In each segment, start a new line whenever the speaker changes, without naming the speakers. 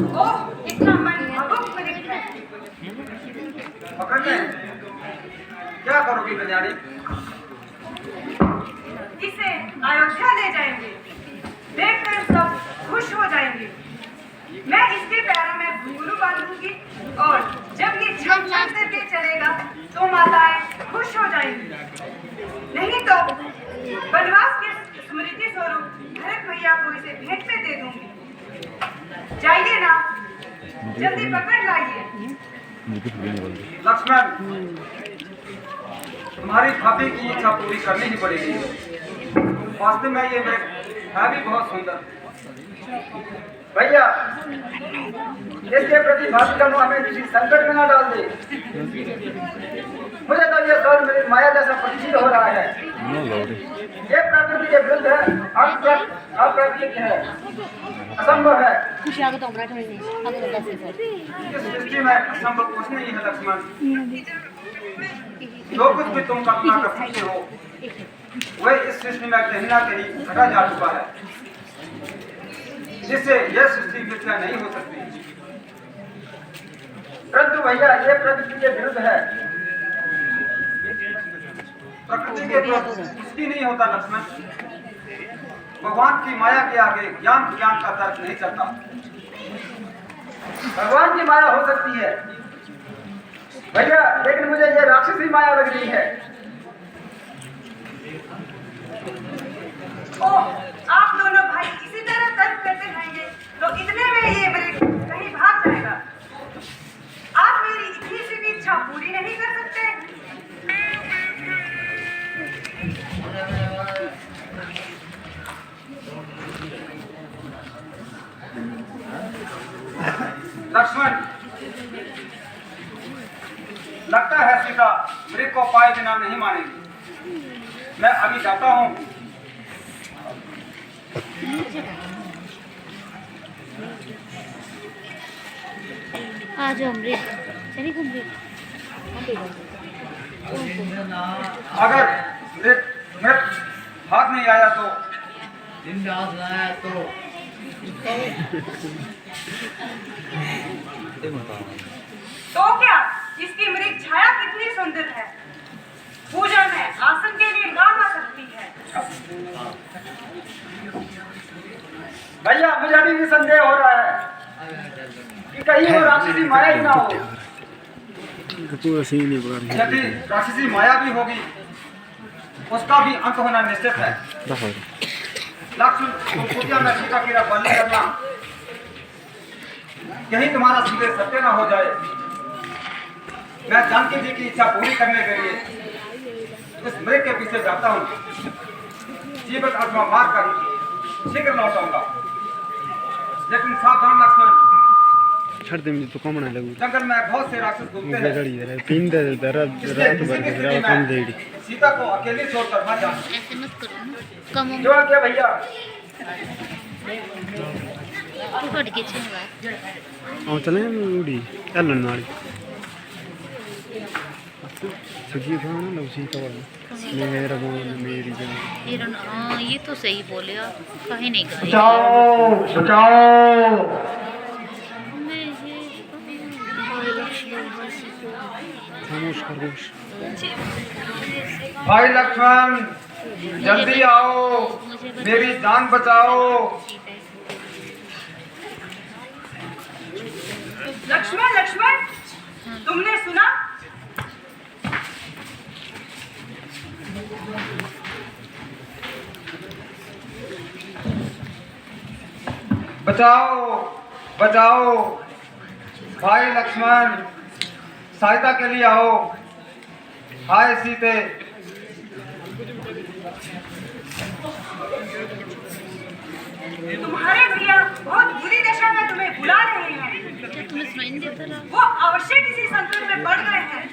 ओह, इतना मन भावुक मृग है।
पकड़ लें? क्या करोगी कल्याणी?
इसे अयोध्या ले जाएंगे, देखकर सब खुश हो जाएंगे। मैं इसके पैरों में घुंघरू बांधूंगी और जब ये छम छम करके चलेगा तो माताएं खुश हो जाएंगी। नहीं तो वनवास के स्मृति स्वरूप भरत भैया को इसे भेंट में दे दूंगी। जाइए ना, जल्दी पकड़ लाइए।
लक्ष्मण, तुम्हारी भाभी की इच्छा पूरी करनी ही पड़ेगी। वास्तव में ये है भी बहुत सुंदर। भैया, इसके प्रति भाभी का मुँह हमें किसी संकट में न डाल दे। मुझे तो ये सब मेरी माया जैसा प्रतीत हो रहा है। ये प्रकृति के विरुद्ध है, अप्राकृतिक है, असंभव है। इस सृष्टि में असंभव कुछ नहीं है लक्ष्मण। जो कुछ भी तुम कल्पना कर सकते हो वह इस सृष्टि में कहीं ना कहीं घटा जा चुका है, जिससे यह सृष्टि मिथ्या नहीं हो सकती। परंतु भैया, ये प्रकृति के विरुद्ध है। प्रकृति के विरुद्ध कुछ भी नहीं होता लक्ष्मण। भगवान की माया के आगे ज्ञान का तर्क नहीं चलता। भगवान की माया हो सकती है भैया, लेकिन मुझे ये राक्षसी माया लग रही है।
ओह, आप दोनों भाई इसी तरह तर्क करते रहेंगे तो इतने में ये मृग कहीं भाग जाएगा। आप मेरी इतनी सी भी इच्छा पूरी नहीं कर सकते।
लक्ष्मण, लगता है सीता मृग को पाए बिना नहीं मानेगी। मैं अभी जाता हूँ।
आ जाओ मृग, चलिए घूम मृग।
अगर मृग हाथ नहीं आया तो
क्या इसकी मृग छाया कितनी सुंदर है। पूजा में आसन के लिए काम आ सकती है।
भैया, मुझे अभी भी संदेह हो रहा है कि कहीं वो राक्षसी माया ही ना हो। यदि राक्षसी माया भी होगी उसका भी अंत होना निश्चित है। लक्ष्मण, पूजा में सीता की रखवाली करना, कहीं तुम्हारा सीधे सत्य ना हो जाए। मैं जानकी जी की इच्छा पूरी करने के लिए इस मृग के पीछे जाता हूँ। जीवित आत्मा मार कर शीघ्र लौटाऊंगा। लेकिन सावधान लक्ष्मण,
छड़ दे तो कम ना लगू।
जंगल में बहुत से राक्षस घूमते हैं।
गड़ी दे पिन दे दरा रात भर के कम देड़ी।
सीता को अकेले छोड़कर मत जाना।
ऐसे मत करो ना, कम
जो क्या भैया,
पकड़ के चलवा।
आओ चले उड़ी चलन वाली सजी था ना लौसी का वाला मेरा बोल मेरी जन।
हाँ, ये तो सही बोले आप, कहीं नहीं कहे।
बचाओ।
खामोश खरगोश।
भाई लक्ष्मण, जल्दी आओ, मेरी जान बचाओ।
लक्ष्मण, लक्ष्मण, तुमने सुना?
बचाओ, बचाओ। भाई लक्ष्मण, सहायता के लिए आओ। हाय सीते।
तुम्हारे भैया बहुत बुरी दशा में तुम्हें बुला रहे हैं।
क्या तुम्हें सुनाई नहीं देता रहा?
वो अवश्य किसी संकट में पड़ गए हैं।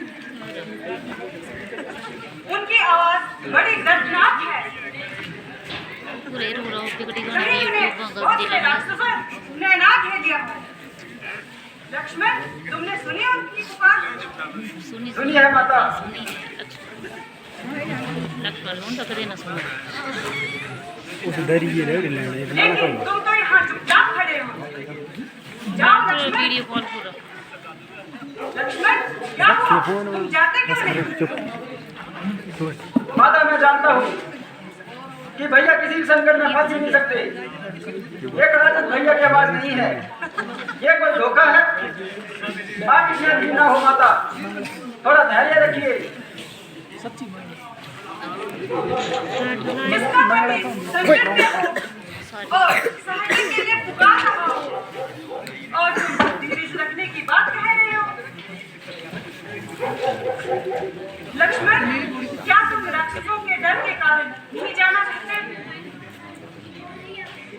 उनकी आवाज बड़ी दर्दनाक है।
पूरे रो रहा हूँ, बिगड़ी गई
कहीं उन्हें
यूट्यूब पर
बहुत
गलती
से
लगा।
राक्षसों ने ना घेर दिया हो। लक्ष्मण, तुमने सुनी उनकी पुकार?
सुनी
है माता।
सुनी लक्ष्मण लूंढा कदे ना सुना।
उस दरिए रे लेने
लेकिन तुम तो यहाँ चुपचाप खड़े हो। जाओ
वीडियो कॉल पूरा
लक्ष्मण क्या हुआ? तुम जाते क्यों नहीं?
चुप
माता मैं जानता हूँ कि भैया किसी भी संकट में फंस ही नहीं सकते। ये कदाचित भैया की आवाज नहीं है, ये कोई धोखा है। आप इसमें भी ना हो माता, थोड़ा धैर्य रखिए।
जिसका पति संकट में हो और सहायता के लिए पुकार रहा हो और तुम धीरज रखने की बात कह रहे हो। लक्ष्मण, क्या तुम राक्षसों के डर के कारण नहीं जाना चाहते?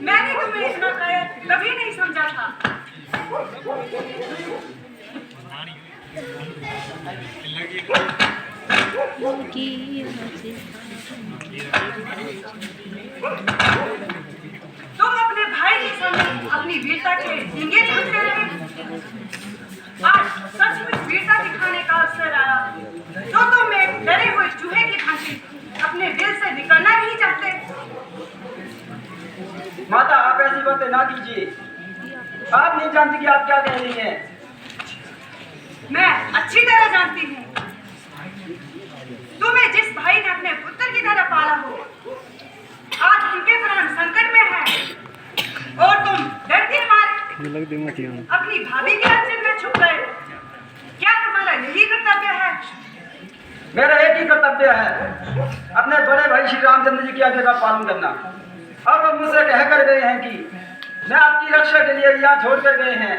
मैंने तुम्हें इतना कभी नहीं समझा था। तुम अपने भाई के सामने अपनी वीरता के डींगे झांकते रहे। आज सचमुच वीरता दिखाने का अवसर आया तो तुम एक डरे हुए चूहे की भांति अपने दिल से निकलना नहीं चाहते।
माता आप ऐसी बातें ना कीजिए, आप नहीं जानती कि आप क्या कह रही हैं।
मैं अच्छी तरह जानती हूँ। तुम्हें जिस भाई ने अपने पुत्र की तरह पाला हो, आज उनके प्राण संकट में है और तुम डर के मारे अपनी भाभी के आंचल में छुप गए। क्या तुम्हारा यही कर्तव्य है?
मेरा एक ही कर्तव्य है, अपने बड़े भाई श्री रामचंद्र जी की आज्ञा का पालन करना। और वो मुझसे कह कर गए हैं कि मैं आपकी रक्षा के लिए यहाँ छोड़ कर गए हैं,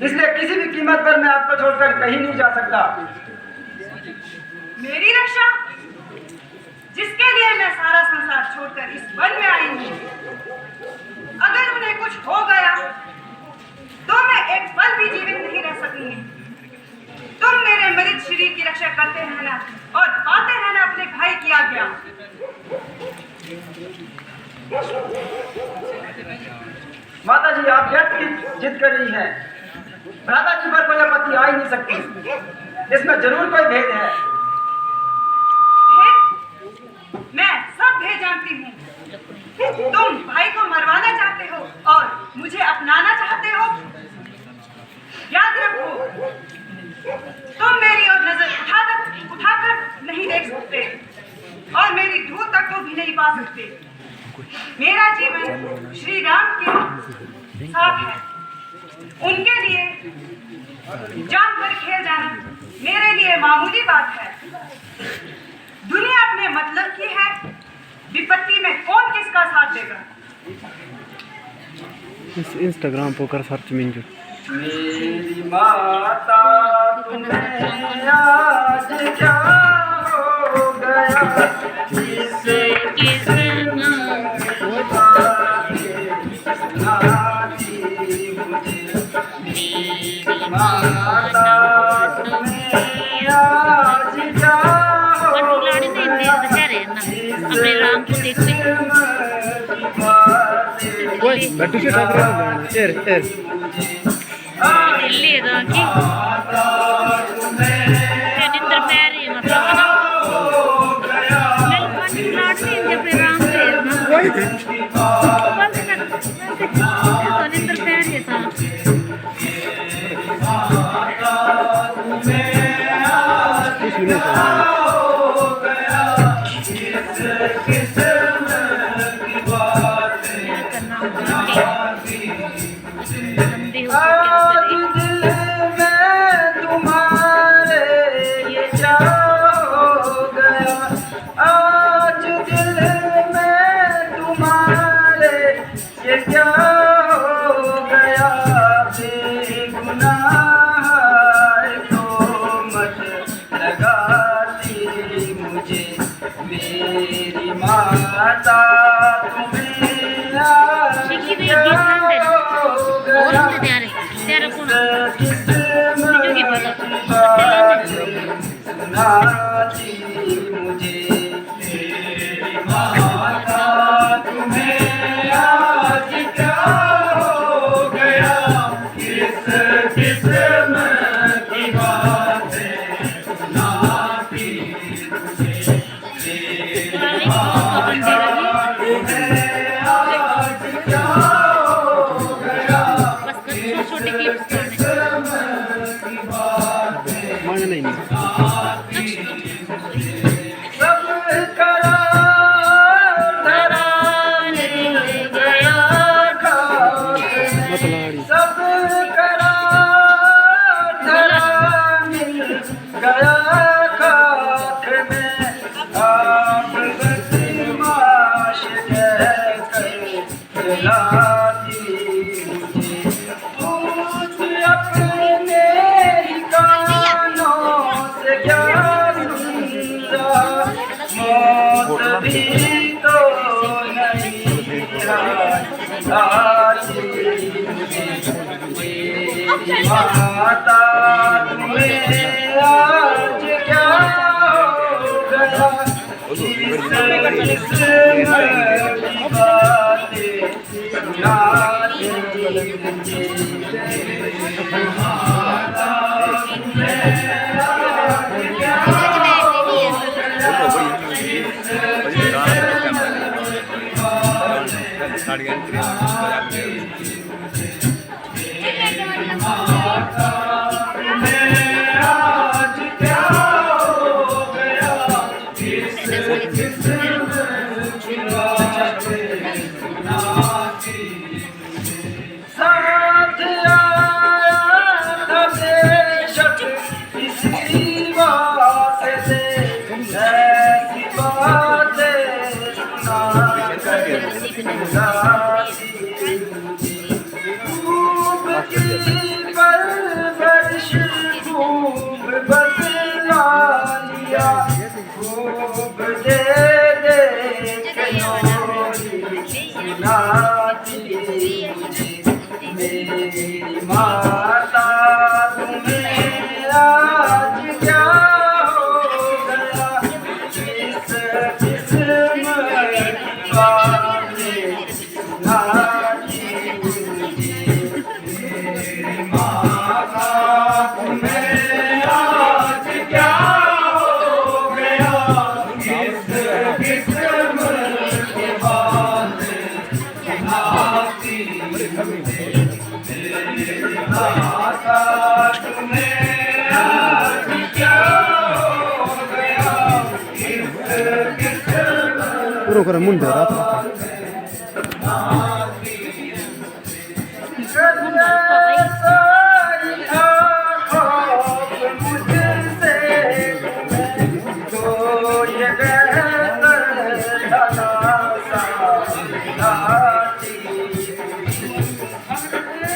इसलिए किसी भी कीमत पर मैं आपको छोड़कर कहीं नहीं जा सकता।
मेरी रक्षा, जिसके लिए मैं सारा संसार छोड़कर इस वन में आई हूँ, अगर उन्हें कुछ हो गया तो मैं एक पल भी जीवित नहीं रह सकूंगी। तुम मेरे मृत शरीर की रक्षा करते रहना और पाते रहना अपने भाई की आज्ञा।
माता जी आप व्यर्थ की जिद कर रही हैं, भ्राता जी पर कोई आपत्ति आ ही नहीं सकती, इसमें जरूर कोई भेद है।
भेद? मैं सब भेद जानती हूँ। तुम भाई को मरवाना चाहते हो और मुझे अपनाना चाहते हो। याद रखो, तुम मेरी ओर नजर उठाकर नहीं देख सकते और मेरी धूल तक को भी नहीं पा सकते। मेरा जीवन श्री राम के साथ है, उनके लिए जान पर खेल जाना मेरे लिए मामूली बात है। दुनिया अपने मतलब की है, विपत्ति में कौन किसका साथ देगा।
इंस्टाग्राम पर कर सर्च मिंजो।
मेरी माता तुम्हें आज क्या हो गया, जिससे माता तुम्हें आज क्या हो
ओए लड्डू से ठाक रहा है एर एर
दिल्ली दा की निंदर पैरी मतलब ना मैं पानी लाट नहीं जब राम के तो निंदर पैरी था।
कुछ भी नहीं
आज दिल में तुम्हारे ये क्या हो गया, आज दिल में तुम्हारे ये क्या हो गया, बेगुनाह तो मत लगाती मुझे मेरी माता तुम्हें आज क्या हो गया, सुनाती मुझे मेरी माता तुम्हें आज क्या हो गया, किस किस्मत की बातें सुनाती मुझे मेरी माता तुम्हें आज क्या हो गया,
मांगना ही नहीं।
सब करा धरा मिल गया खाक में।
मतलाड़ी
सब करा धरा मिल गया खाक में। आप बस माश कहकर दिलाती मुझे। पूछ अपने ही कानों से क्या सुनता। मौत भी तो नहीं आती मुझे। मेरी माता तुम्हें आज क्या हो गया। इस की बातें सुनाती मुझे। मेरी माता तुम्हें आज क्या हो आज क्या हो गया। साथ आया था बेशक इसी वास्ते। ऐसी बातें खूब की परवरिश खूब बदला लिया। खूब दे दे के लोरी सुनाती मुझे। मेरी माता तुम्हें आज क्या हो गया। किस किस्म की बातें सुनाती मुझे। मेरी माता तुम्हें आज क्या हो गया। किस किस्म की बातें सुनाती मुझे। मेरी माता तुम्हें आज क्या हो गया। किस किस्म
पूरा कर मुंडे रात
सारी आँखों मुझसे तो ये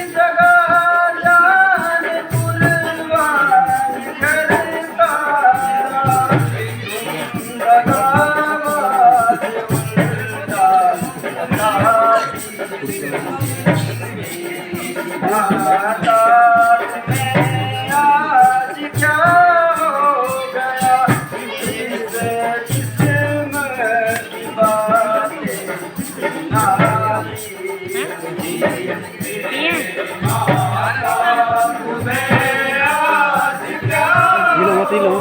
जगह जाने कुर्बान करता। माता तुम्हें आज क्या हो गया। इस किस्म की बातें सुनाती मुझे। माता तुम्हें आज क्या
लो मत लो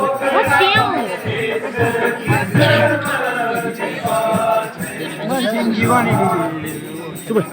जीवानी सुबह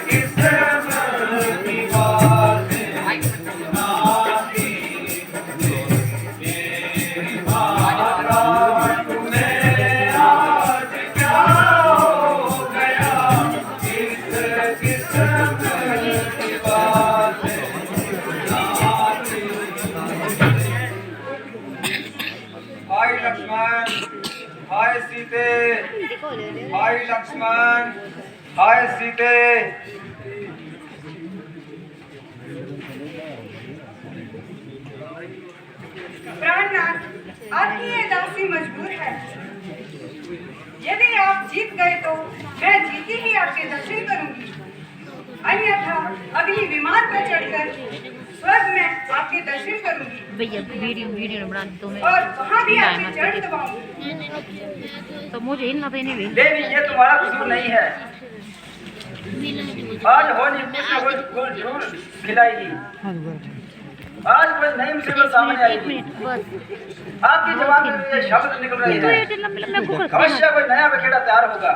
किस
हाय लक्ष्मण, हाय सीते, हाय लक्ष्मण, हाय सीते।
प्राणनाथ, आपकी ये दासी मजबूर है। यदि आप जीत गए तो मैं जीती ही आपके दर्शन करूंगी, अन्यथा अगली विमान पर चढ़कर स्वर्ग में आपके दर्शन करूंगी
भैया वीडियो बना दो मैं
और वहाँ भी आपके चरण दबाऊंगी।
तो मुझे इन देने भी
देवी, ये तुम्हारा कसूर नहीं है। आज होली कुछ न कुछ फूल जरूर खिलाएगी। आज कोई नई मुसीबत सामने आएगी। आपकी जबान में ये शब्द निकल रहे हैं, अवश्य कोई नया बखेड़ा तैयार होगा।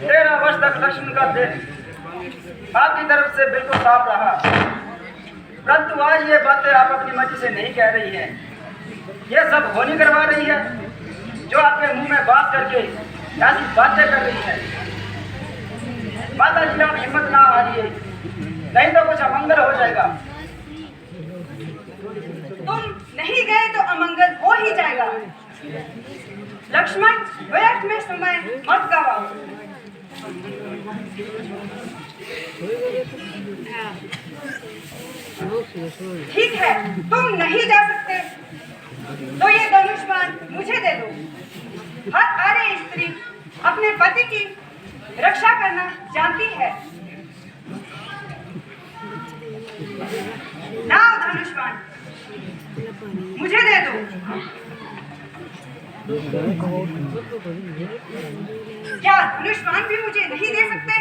13 वर्ष तक लक्ष्मण का दिल आपकी तरफ से बिल्कुल साफ रहा, परंतु आज ये बातें आप अपनी मर्जी से नहीं कह रही हैं। ये सब होनी करवा रही है, जो आपके मुंह में बात करके ऐसी बातें कर रही है। माता जी, आप हिम्मत ना हारिए, नहीं तो कुछ अमंगल हो जाएगा।
तुम नहीं गए तो अमंगल हो ही जाएगा। लक्ष्मण, व्यर्थ में समय मत गवाओ। ठीक है, तुम नहीं जा सकते तो ये धनुष बाण मुझे दे दो। हर आर्य स्त्री अपने पति की रक्षा करना जानती है। लाओ धनुष बाण, मुझे दे दो। क्या धनुष बाण भी मुझे नहीं दे सकते?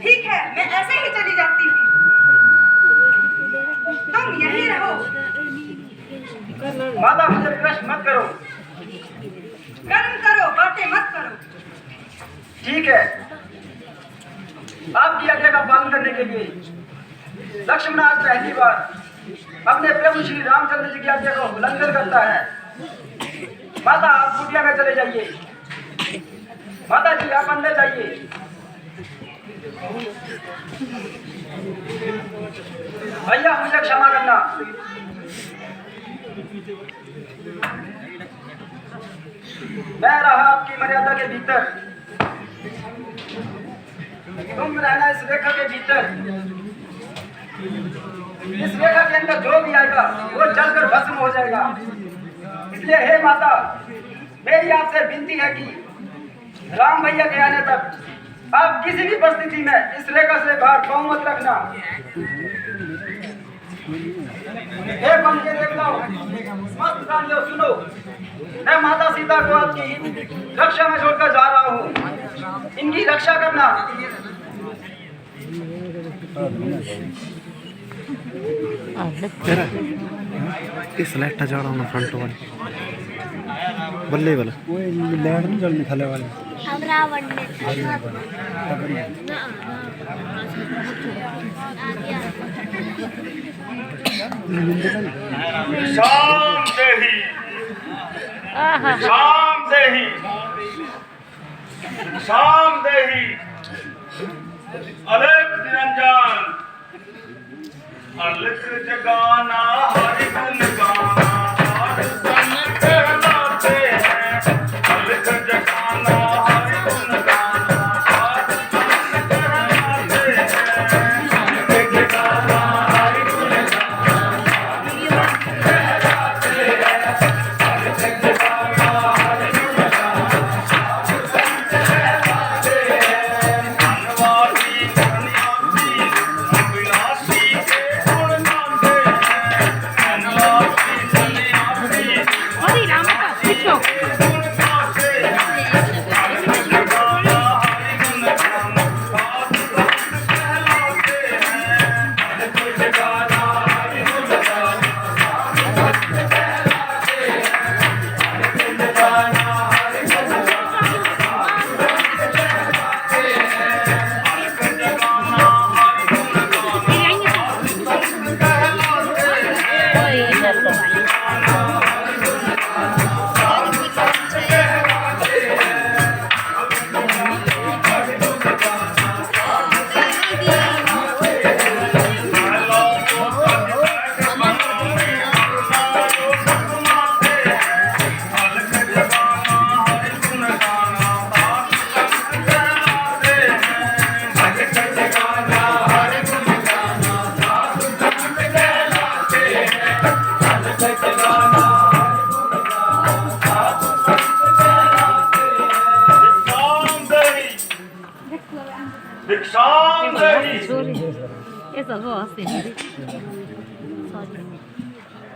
ठीक है, मैं ऐसे ही चली जाती हूँ। तुम यहीं रहो।
माता, मुझे प्रश्न मत करो।
कर्म करो, बातें मत करो।
ठीक है, आपकी आज्ञा का पालन करने के लिए लक्ष्मण आज पहली बार अपने प्रभु श्री रामचंद्र जी की आज्ञा को उल्लंघन करता है। माता, आप कुटिया में चले जाइए। माता जी, आप अंदर जाइए। भैया, मुझे क्षमा करना। मैं रहा आपकी मर्यादा के भीतर, तुम रहना इस रेखा के भीतर। इस रेखा के अंदर जो भी आएगा वो जलकर भस्म हो जाएगा। इसलिए हे माता, मेरी आपसे विनती है कि राम भैया के आने तक आप किसी भी परिस्थिति में इस रेखा से बाहर पाँव मत रखना। हे पंखे देवताओं, मस्त प्राणियों, सुनो। मैं माता सीता को आपकी रक्षा में छोड़कर जा रहा हूँ। इनकी रक्षा करना।
तेरा इस लाइट जा रहा हूँ फ्रंट वाले बल्ले वाला वो लैंड नहीं चलने थले वाले
हम रावण ने
शाम से ही अलग निरंजन, अलग जगाना, हरि गुण गाना, हरि गुण कहलाते हैं। अलग जगाना, हरि गुण गाना, हरि गुण कहलाते हैं। अलग जगाना, हरि गुण गाना, हरि गुण कहलाते हैं। अलग जगाना, हरि गुण गाना, हरि गुण कहलाते हैं। धनवासी धन्यासी, अविनाशी के गुण गाते हैं। धनवासी दही
सॉरी ये सब हंसी मेरी सॉरी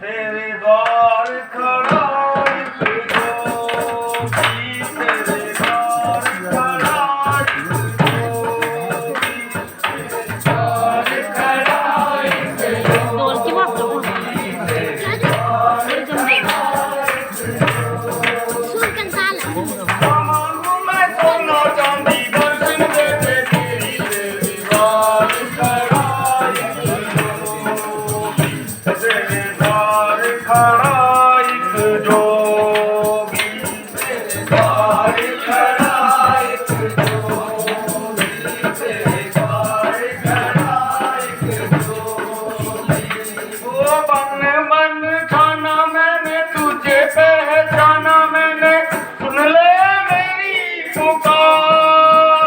तेरे द्वार खड़ा एक जोगी, तेरे द्वार खड़ा एक जोगी, तेरे द्वार खड़ा एक
ढोल की बात करो
मांगू मैं सोना चांदी दर्शन दे दे तेरी, तेरे द्वार खड़ा एक जोगी, तेरे द्वार खड़ा एक जोगी, तेरे द्वार खड़ा एक जोगी, तेरे द्वार खड़ा एक जोगी। ओ बन बन खाना मैंने तुझे पहचाना मैंने, सुन ले मेरी पुकार।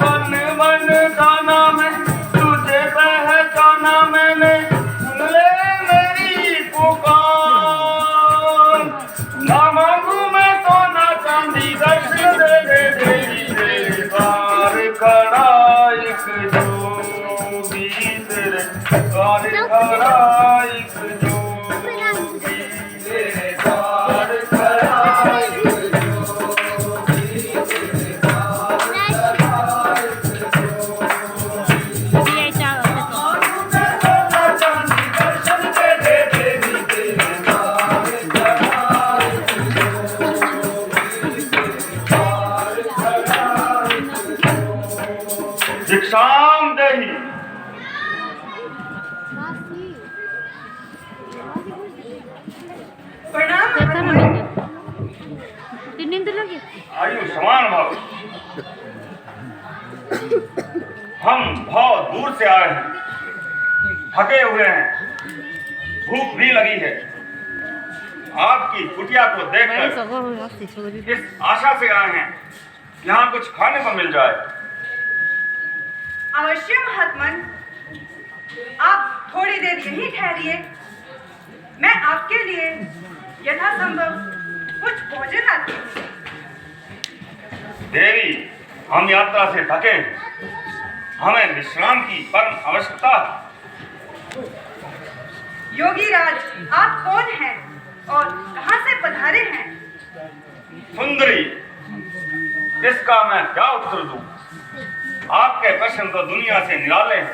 बन बन खाना मैं तुझे पहचाना मैंने, सुन ले मेरी पुकार। ना मांगू मैं सोना चांदी दर्शन दे दे तेरी, तेरे द्वार खड़ा एक जोगी, तेरे द्वार खड़ा एक जोगी, तेरे द्वार खड़ा एक जोगी, तेरे द्वार खड़ा एक जोगी।
ये चार
सोना चांदी दर्शन दे दे तेरी, तेरे द्वार खड़ा एक जोगी, तेरे द्वार खड़ा एक जोगी। भिक्षाम देहि
प्रणाम
देखा ना
महात्मा।
तीन नींद लगी
आयु समान भाव। हम बहुत दूर से आए हैं, थके हुए हैं, भूख भी लगी है। आपकी कुटिया को
बड़ी
देखकर
सगो हंसी छोरी
इस आशा से आए हैं यहाँ कुछ खाने को मिल जाए।
अवश्य महात्मन, आप थोड़ी देर यहीं ठहरिए, मैं आपके लिए यथासंभव कुछ भोजन लाती हूँ।
देवी, हम यात्रा से थके हैं, हमें विश्राम की परम आवश्यकता है।
योगी राज, आप कौन हैं और कहाँ से पधारे हैं?
सुंदरी, इसका मैं क्या उत्तर दूं? आपके प्रश्न तो दुनिया से निराले हैं।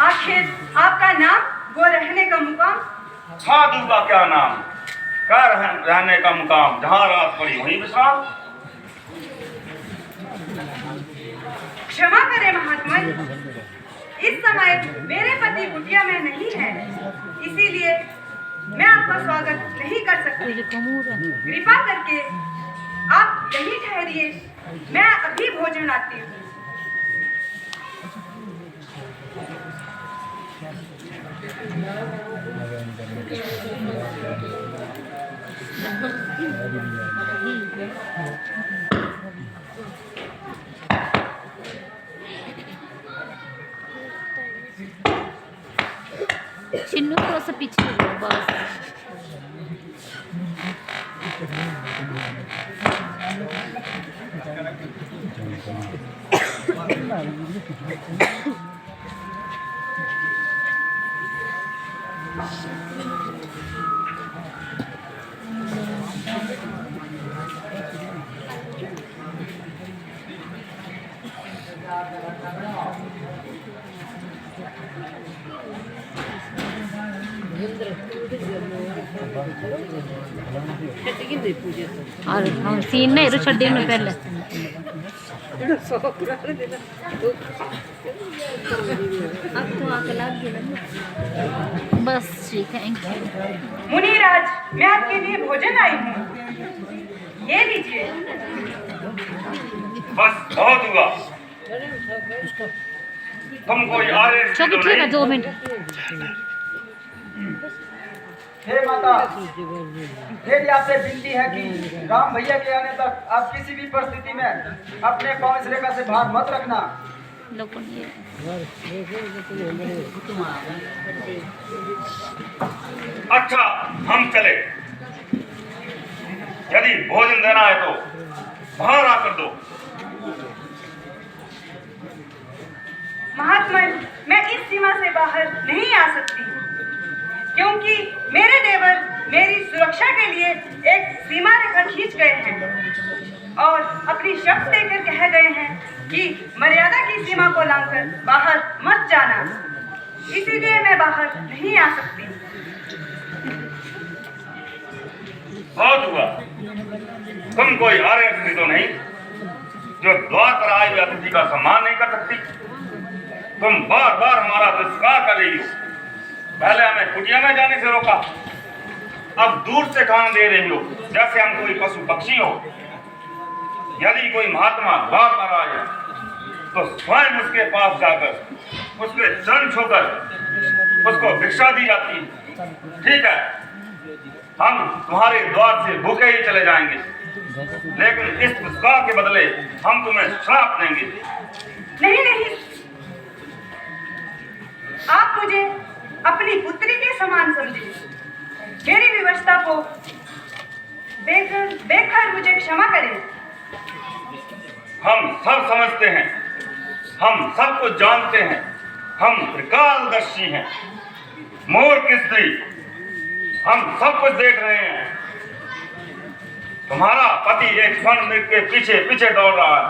आखिर आपका नाम, वो रहने का मुकाम?
साधु का क्या नाम, क्या रहने का मुकाम, जहाँ रात पड़ी वहीं विश्राम।
क्षमा करें महात्मन, इस समय मेरे पति कुटिया में नहीं है, इसीलिए मैं आपका स्वागत नहीं कर सकती।
तुझे कमूर
कृपा करके आप यहीं ठहरिए, मैं अभी भोजन लाती हूँ।
चिन्नू थोड़ा सा पीछे हो जाओ बस और हम सीन नहीं रू छड्डी में पहले अब तो आके लग गया बस ठीक है थैंक यू
मुनिराज, मैं आपके लिए भोजन आई हूँ, ये लीजिए।
बस बहुत हुआ, तुमको आदेश
चलो
तो
ठीक है
नहीं।
2 मिनट
हे माता, मेरी आपसे विनती है कि राम भैया के आने तक आप किसी भी परिस्थिति में अपने पांव इस रेखा से बाहर मत रखना।
लोगों ने
अच्छा, हम चले। यदि भोजन देना है तो बाहर आकर दो।
महात्मन, मैं इस सीमा से बाहर नहीं आ सकती, क्योंकि मेरे देवर मेरी सुरक्षा के लिए एक सीमा रेखा खींच गए हैं और अपनी शर्त देकर कह गए हैं कि मर्यादा की सीमा को लांघकर बाहर मत जाना। इसीलिए मैं बाहर नहीं आ सकती।
बहुत हुआ। तुम कोई आर्य अतिथि तो नहीं जो द्वार पर आए हुए अतिथि का सम्मान नहीं कर सकती। तुम बार बार हमारा तिरस्कार कर रही हो। पहले हमें कुटिया में जाने से रोका, अब दूर से खाना दे रही हो जैसे हम कोई पशु पक्षी हो। यदि कोई महात्मा द्वार पर आए तो स्वयं उसके पास जाकर उसके चरण छूकर उसको भिक्षा दी जाती है। ठीक है, हम तुम्हारे द्वार से भूखे ही चले जाएंगे, लेकिन इस तिरस्कार के बदले हम तुम्हें श्राप देंगे।
नहीं नहीं, आप मुझे अपनी पुत्री के समान समझे। मेरी विवशता को देखकर मुझे क्षमा करें।
हम सब समझते हैं, हम सब कुछ जानते हैं, हम त्रिकालदर्शी हैं, मोर की स्त्री, हम सब कुछ देख रहे हैं। तुम्हारा पति एक स्वर्ण मृग के पीछे पीछे दौड़ रहा है।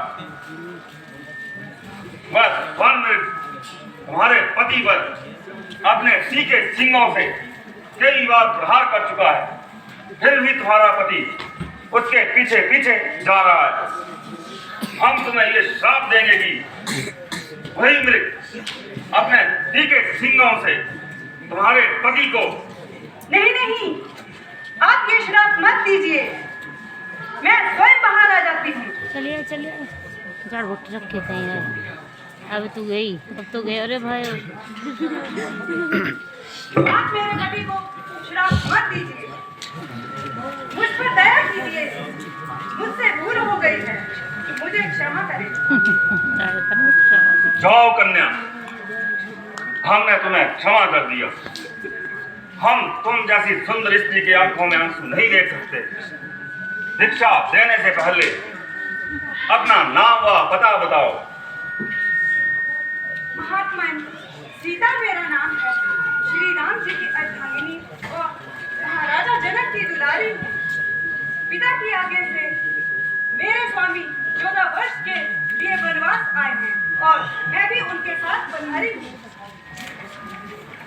बस स्वर्ण मृग तुम्हारे पति पर अपने तीखे सींगों से कई बार प्रहार कर चुका है, फिर भी तुम्हारा पति उसके पीछे पीछे जा रहा है। हम तुम्हें ये श्राप देंगे कि वही मृग अपने तीखे सींगों से तुम्हारे पति को।
नहीं नहीं, आप ये श्राप मत दीजिए, मैं स्वयं बाहर आ जाती हूँ।
चलिए चलिए, झाड़ बुट रख के कहीं है। अब तू गई, अब तो गए। अरे भाई
आप मेरे पति को श्राप मत दीजिए, मुझ पर दया कीजिए। मुझसे भूल हो गई है, मुझे क्षमा करें।
जाओ कन्या, हमने तुम्हें क्षमा कर दिया। हम तुम जैसी सुंदर स्त्री की आंखों में आंसू नहीं देख सकते। भिक्षा देने से पहले अपना नाम व पता बताओ।
महात्मन, सीता मेरा नाम है। श्री राम जी की अर्धांगिनी और महाराजा जनक की दुलारी हूँ। पिता की आज्ञा से मेरे स्वामी 14 वर्ष के लिए वनवास आए हैं और मैं भी उनके साथ पधारी हूँ।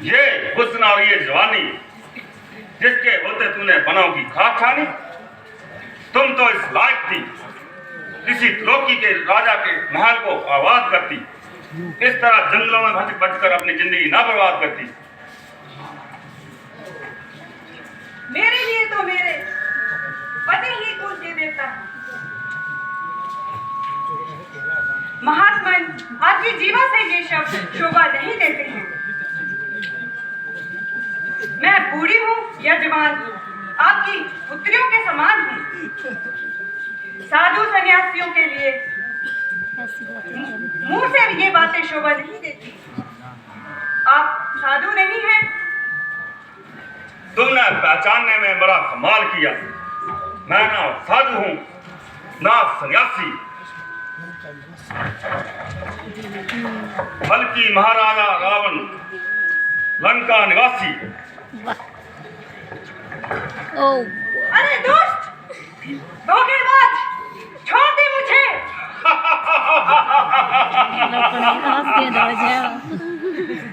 ये हुस्न और ये जवानी जिसके होते तूने बनों की खाक छानी, तुम तो इस लायक थी किसी त्रिलोकी के राजा के महल को आबाद करती, इस तरह जंगलों में भटक भटकर अपनी जिंदगी ना बर्बाद करती।
मेरे लिए तो मेरे पति ही कुल के देवता है। महात्मन, आपकी जीवा से ये शब्द शोभा नहीं देते हैं। मैं बूढ़ी हूँ या जवान, आपकी पुत्रियों के समान हूँ। साधु सन्यासियों के लिए मुंह से ये बातें शोभा नहीं देती। आप साधु नहीं हैं।
तुमने पहचानने में बड़ा कमाल किया। मैं ना साधु हूँ ना सन्यासी, बल्कि महाराजा रावण लंका निवासी।
अरे दोस्त, धोखेबाज, छोड़ दे मुझे।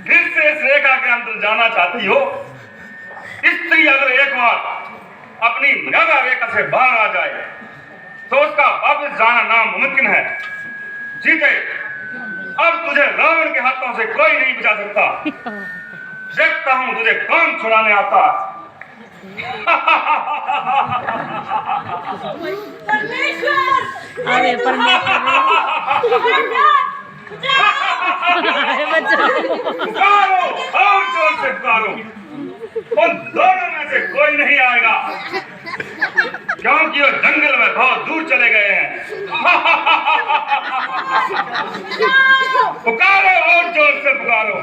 फिर से इस रेखा के अंदर जाना चाहती हो? स्त्री अगर एक बार अपनी मर्यादा रेखा से बाहर आ जाए तो उसका वापस जाना नामुमकिन है। जीते, अब तुझे रावण के हाथों से कोई नहीं बचा सकता। देखता हूं तुझे कौन छुड़ाने आता।
परमेश्वर,
अरे
पुकारो और जोर से पुकारो, उन दोनों में से कोई नहीं आएगा, क्योंकि वो जंगल में बहुत दूर चले गए हैं। पुकारो और जोर से पुकारो।